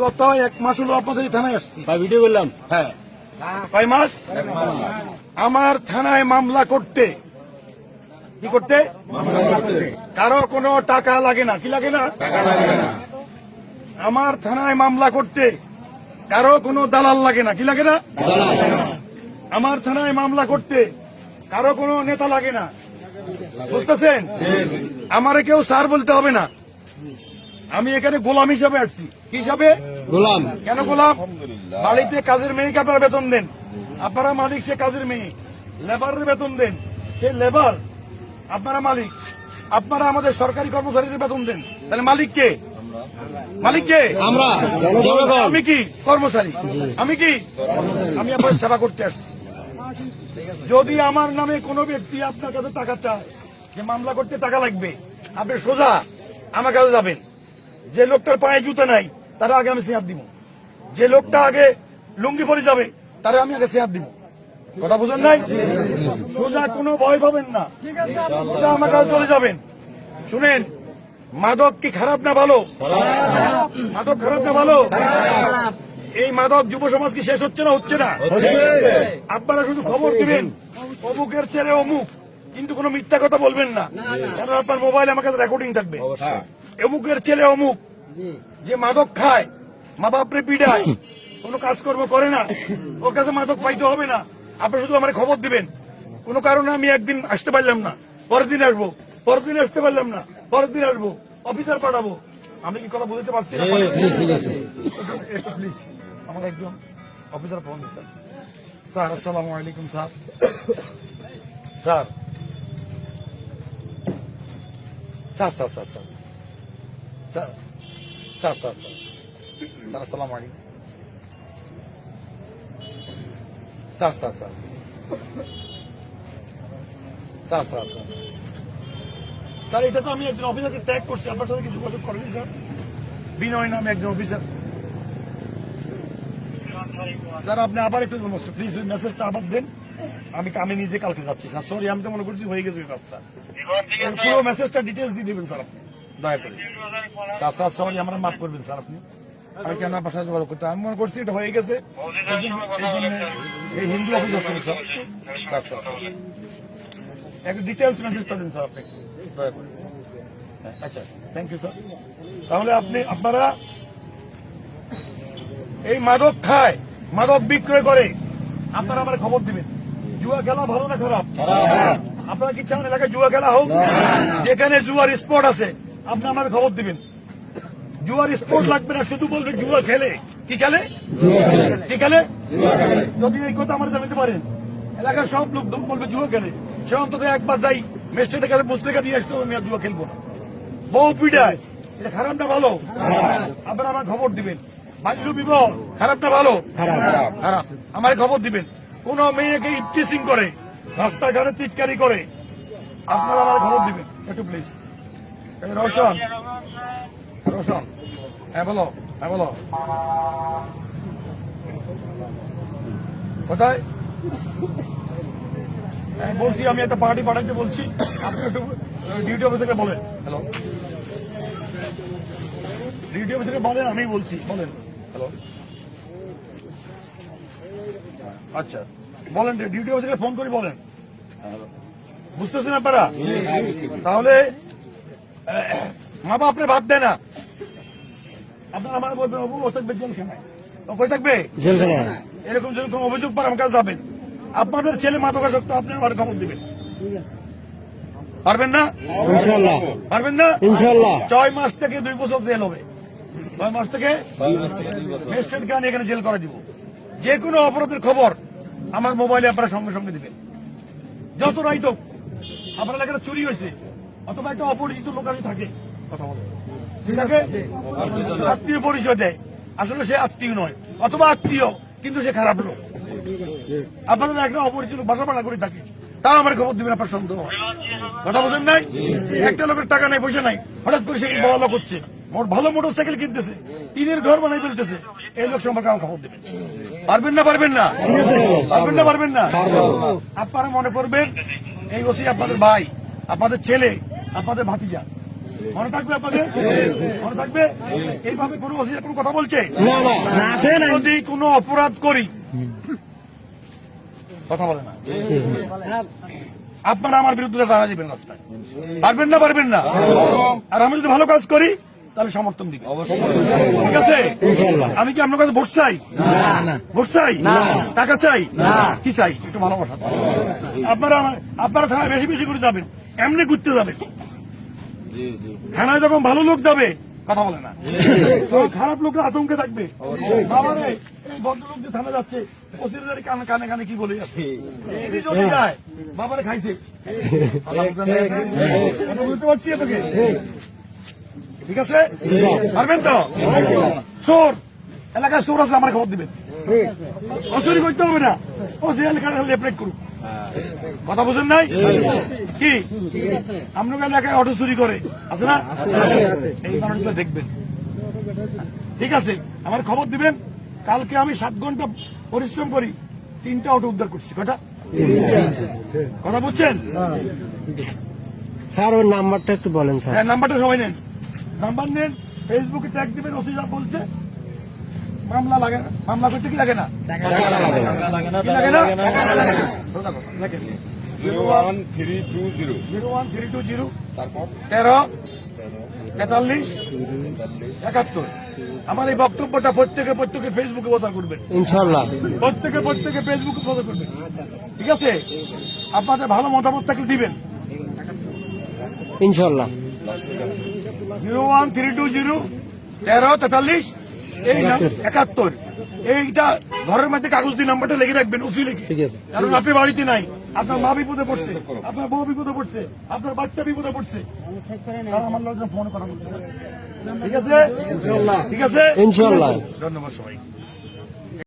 গত 1 মাস হলো আপনাদের থানায় আসছি। ভিডিও করলাম। হ্যাঁ, কয় মাস? আমার থানায় মামলা করতে কি করতে কারো কোনো টাকা লাগে না। কি লাগে না? আমার থানায় মামলা করতে কারো কোনো দালাল লাগে না। কি লাগে না? আমার থানায় মামলা করতে কারো কোনো নেতা লাগে না। বুঝতেছেন? আমারে কেউ স্যার বলতে হবে না। আমি এখানে গোলাম হিসাবে আসছি। কি হিসাবে? গোলাম। কেন গোলাম? বাড়িতে কাজের মেয়েকে আপনারা বেতন দেন, আপনারা মালিক, সে কাজের মেয়ে। লেবারের বেতন দেন, সে লেবার, আপনারা মালিক। আপনারা আমাদের সরকারি কর্মচারীদের বেতন দেন, তাহলে মালিক কে? মালিক কে? আমরা। আমি কি কর্মচারী? আমি কি? আমি আপনার সেবা করতে আসছি। যদি আমার নামে কোনো ব্যক্তি আপনার কাছে টাকা চায়, যে মামলা করতে টাকা লাগবে, আপনি সোজা আমার কাছে যাবেন। যে লোকটার পায়ে জুতা নাই তারা আগে আমি সিয়াদ দিব। যে লোকটা আগে লুঙ্গি পরে যাবে তারা আমি আগে সিয়াদ দিব। কথা বুঝেন নাই? সোজা কোনো ভয় পাবেন না, সোজা আমার কাছে চলে যাবেন। শুনেন, মাদক কি খারাপ না ভালো? মাদক খারাপ না ভালো? এই মাদক যুব সমাজ কি শেষ হচ্ছে না হচ্ছে না? আপনারা শুধু খবর দিবেন অমুকের ছেলে অমুক, কিন্তু কোনো মিথ্যা কথা বলবেন না, কারণ আপনার মোবাইলে আমার কাছে রেকর্ডিং থাকবে। অমুকের ছেলে অমুক যে মাদক খায়, মা বাপরে পিড়ায়, কোনো কাজকর্ম করে না, ওর কাছে মাদক পাইতে হবে না। আপনি শুধু আমার খবর দিবেন। কোনো কারণে আমি একদিন আসতে পারলাম না, পরের দিন আসবো, পরের দিন আসতে পারলাম না, পরের দিন আসবো, অফিসার পাঠাবো। আমি কি কথা বলতে পারছি না? একটু প্লিজ আমার একজন অফিসার ফোন দিচ্ছেন। স্যার, আসসালামু আলাইকুম sir. Sir sir sir sir sir sir sir sir sir sir আসসালামু আলাইকুম sir sir sir sir sir sir sir, এটা তো আমি একজন অফিসারকে ট্যাগ করছি, আপনার সাথে কি যোগাযোগ করেনি স্যার? বিনয় নামে একজন অফিসার। স্যার আপনি আবার একটু প্লিজ ওই মেসেজটা আবার দেন। আমি নিজে কালকে যাচ্ছি স্যার। সরি, আমি তো মনে করছি হয়ে গেছে কাজটা। পুরো মেসেজটা ডিটেলস দিয়ে দেবেন স্যার আপনি, দয়া করে। স্যার স্যার সরি, আমরা মাফ করবেন স্যার। আপনি আমি কেন আপনার সাথে যোগাযোগ করতে, আমি মনে করছি এটা হয়ে গেছে। এই হিন্দু অফিস আছে স্যার। স্যার স্যার একটু ডিটেলস মেসেজটা দিন স্যার আপনি, দয়া করে। আচ্ছা, থ্যাংক ইউ স্যার। তাহলে আপনারা এই মাদক খায়, মাদক বিক্রয় করে, আপনারা আমার খবর দিবেন। জুয়া খেলা ভালো না খারাপ? আপনারা কি চান এলাকায় জুয়া খেলা হোক? যেখানে জুয়ার স্পট আছে আপনি আমার খবর দিবেন। জুয়ার স্পট লাগবে না, শুধু বলবে জুয়া খেলে। কি খেলে? কি খেলে? যদি এই কথা আমার জানাতে পারেন, এলাকার সব লোক বলবে জুয়া খেলে, সে অন্তত একবার যাই মেস্টের কাছে মুসলিকা দিয়ে আসতে হবে, আমি আর জুয়া খেলবো না। বউ পিঠায়, এটা খারাপ না ভালো? আপনারা আমার খবর দিবেন। বাল্য বিবাহ খারাপ না ভালো? খারাপ। আমার খবর দিবেন। কোন মেয়েকে ইপটিসিং করে, রাস্তাঘাটে টিটকারি করে, আপনারা আমার খবর দিবেন একটু প্লিজ। রোশন, রোশন, হ্যাঁ বলো, হ্যাঁ বলো, কোথায়? হ্যাঁ বলছি, আমি একটা পার্টি পাঠাইতে বলছি, আপনি একটু ডিউটি অফিস থেকে বলেন। হ্যালো, ডিউটি অফিস থেকে বলেন, আমি বলছি, বলেন। হ্যালো, আচ্ছা বলেন, ডিউটি অফিস থেকে ফোন করে বলেন। বুঝতেছেন আপনারা? তাহলে মা বাপ আপনি ভাত দেয় না, আপনারা আমার বলবেন ও থাকবে জেলখানায়, ও কই থাকবে? জেলখানায়। এরকম যেরকম অভিযোগ পর আমার কাছে যাবেন। আপনাদের ছেলে মাদকাসক্ত, আপনি আমার খবর দিবেন। পারবেন না? ইনশাআল্লাহ পারবেন না? ইনশাআল্লাহ। 6 মাস থেকে 2 বছর জেল হবে। 6 মাস থেকে ম্যাজিস্ট্রেট গান এখানে জেল করে দিব। যে কোনো অপরাধের খবর আমার মোবাইলে আপনারা সঙ্গে সঙ্গে দিবেন। যত রাইত হোক, আপনার এলাকাটা চুরি হয়েছে, অথবা একটা অপরিচিত লোক আমি থাকে, কথা বলে, ঠিক আছে, আত্মীয় পরিচয় দেয়, আসলে সে আত্মীয় নয়, অথবা আত্মীয় কিন্তু সে খারাপ লোক, আপনারা একটা অপরিচিত বাসা ভাড়া করে থাকে, তাও আমার খবর দিবেন। আপনার সন্দেহ, কথা বলছেন নাই? একটা লোকের টাকা নাই, পয়সা নাই, হঠাৎ করে সে বড় লোক হচ্ছে, ভালো মোটর সাইকেল কিনতেছে, টিনের ঘর বানাই ফেলতেছে, এই লোক সম্পর্কে আমার খবর দেবেন। পারবেন না? পারবেন না? পারবেন না? পারবেন না? আপনারা মনে করবেন এই ওসি আপনাদের ভাই, আপনাদের ছেলে, আপনাদের ভাতিজা, মনে থাকবে আপনাদের? মনে থাকবে? এইভাবে কোনো অসুবিধা কোনো কথা বলছে? যদি কোনো অপরাধ করি, কথা বলে না, আপনারা আমার বিরুদ্ধে দাঁড়া দিবেন রাস্তায়, পারবেন না? পারবেন না? আর আমি যদি ভালো কাজ করি তাহলে সমর্থন দিবেন, ঠিক আছে? আমি কি আপনার কাছে ভোট চাই? ভোট চাই? টাকা চাই? কি চাই? একটু ভালোবাসা। আপনারা থানায় বেশি বেশি করে যাবেন, এমনি ঘুরতে যাবেন। থানায় যখন ভালো লোক যাবে, কথা বলে না, খারাপ লোকরা আতঙ্কে থাকবে। বাবারে, এই ভদ্রলোক যে থানা যাচ্ছে, ওসির কানে কানে কানে কি বলে যাচ্ছে, এদিকে যদি যায় বাবারে খাইছে, কথা বুঝতে পারছি আপনাকে, ঠিক আছে? পারবেন তো? চোর এলাকায় চোর আছে, আমার খবর দিবেন, অচুরি করতে হবে না, ও যে এলাকায় লেপরেট করুক, কথা বুঝেন নাই কি? আপনার এলাকায় অটো চুরি করে আছে না? এই মানুষগুলো দেখবেন, ঠিক আছে? আমার খবর দিবেন। কালকে আমি 7 ঘন্টা পরিশ্রম করি, 3টা অটো উদ্ধার করছি। কটা? কথা বুঝছেন? স্যার ওর নাম্বারটা একটু বলেন স্যার। হ্যাঁ, নাম্বারটা সবাই নেন, নাম্বার নেন, ফেসবুকে ট্যাগ দিবেন। ওসি সাহেব বলছে মামলা লাগে না, মামলা করতে কি লাগে না? কি লাগে না? 01320 01320 তারপর 13 43 71। আমার এই বক্তব্যটা প্রত্যেকে ফেসবুকে প্রচার করবেন, ইনশাল্লাহ। প্রত্যেকে ফেসবুকে প্রচার করবেন, ঠিক আছে? আপনাদের ভালো মতামত থাকলে দিবেন। ইনশাল্লাহ। 01320 13 43 71। এইটা ঘরের মধ্যে কাগজ দিয়ে নাম্বারটা লিখে রাখবেন, উসি লিখে, ঠিক আছে। কারণ আপনি বাড়িতে নাই, আপনার মা বিপদে পড়ছে, আপনার বউ বিপদে পড়ছে, আপনার বাচ্চা বিপদে পড়ছে, তারা আমার লোকজন ফোনে কথা বলতে পারে। ঠিক আছে? ঠিক আছে? ইনশাল্লাহ। ধন্যবাদ সবাই।